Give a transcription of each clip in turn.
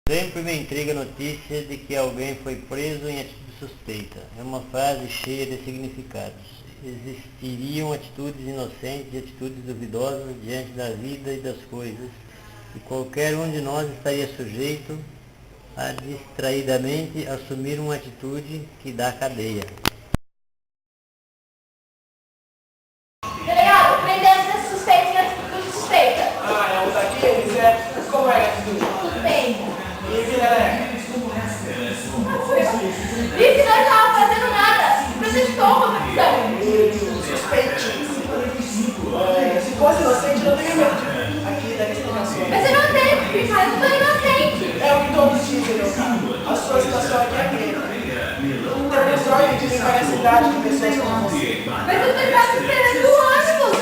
Sempre me intriga a notícia de que alguém foi preso em atitude suspeita. É uma frase cheia de significados. Existiriam atitudes inocentes e atitudes duvidosas diante da vida e das coisas, e qualquer um de nós estaria sujeito a distraidamente assumir uma atitude que dá cadeia. Delegado, prendemos esse suspeito em atitude suspeita. É um daqueles, é? Mas como é a atitude? Suspeita. E que é? Disse que não estava fazendo nada. Protestou uma capitão. Suspeitíssimo. Se fosse inocente, não teria medo aqui da explicação. Mas você não tem que explicar, eu estou inocente. É o que todos dizem, meu caro. A sua situação aqui é preta. Temos ordem de limpar a cidade de pessoas como você. Mas eu estava esperando o ônibus.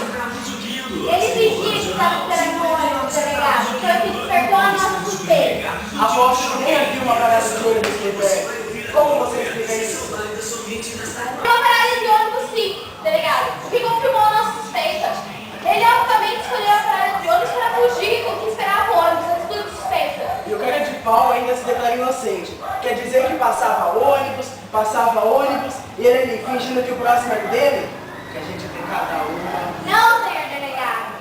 Ele dizia que estava esperando o ônibus, delegado. Foi o que despertou a nossa suspeita. Aposto que nem havia uma parada de ônibus aqui perto. Como você explica isso? Uma parada de ônibus, sim, delegado. O que confirmou a nossa suspeita. Ele obviamente escolheu a parada de ônibus para fugir com o que esperava o ônibus, atitude suspeita. E o cara de pau ainda se declara inocente. Quer dizer que passava ônibus, e ele ali fingindo que o próximo era dele? Que a gente tem cada uma. Não, senhor delegado.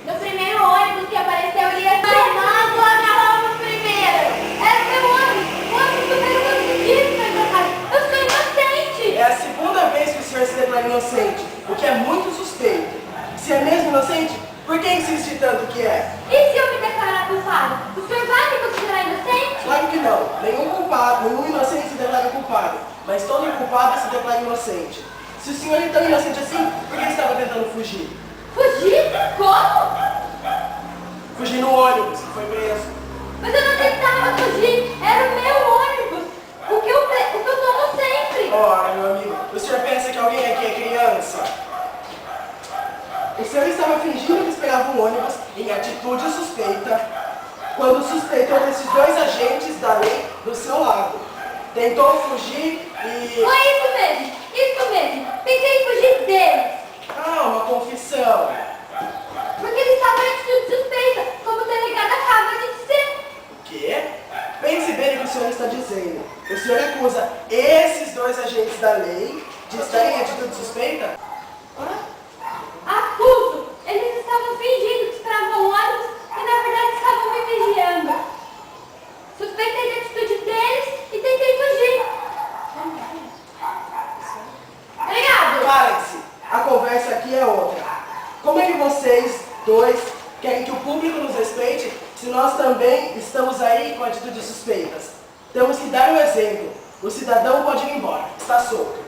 No primeiro ônibus que apareceu, ele ia sair. Não, vou agarrar no primeiro. Era o meu ônibus. O ônibus do primeiro ônibus disse, senhor delegado. Eu sou inocente. É a segunda vez que o senhor se declara inocente, o que é muito suspeito. Se é mesmo inocente, por que insiste tanto que é? E se eu me declarar culpado? O senhor vai me considerar inocente? Claro que não. Nenhum culpado, nenhum inocente se declara culpado. Mas todo culpado se declara inocente. Se o senhor é tão inocente assim, por que ele estava tentando fugir? Fugir? Como? Fugir no ônibus, que foi preso. Mas eu não tentava fugir. Era o meu ônibus. O que eu tomo sempre. Ora, meu amigo, o senhor pensa que alguém aqui é criança? O senhor estava fingindo que esperava um ônibus em atitude suspeita, quando suspeitou desses dois agentes da lei do seu lado. Tentou fugir e... Foi isso mesmo. Tentei fugir deles. Ah, uma confissão. Porque eles estavam em atitude suspeita, como o delegado acaba de dizer. O quê? Pense bem no que o senhor está dizendo. O senhor acusa esses dois agentes da lei de estarem em atitude suspeita? Acuso. Eles estavam fingindo que esperavam o ônibus e na verdade estavam me vigiando. Suspeitei da atitude deles e tentei fugir. Delegado! Parem-se. A conversa aqui é outra. Como é que vocês dois querem que o público nos respeite se nós também estamos aí com atitudes suspeitas? Temos que dar um exemplo. O cidadão pode ir embora. Está solto.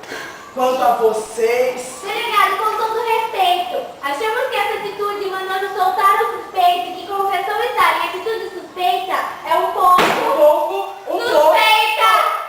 Quanto a vocês... Delegado, com todo respeito, achamos que essa atitude mandou nos soltar o suspeito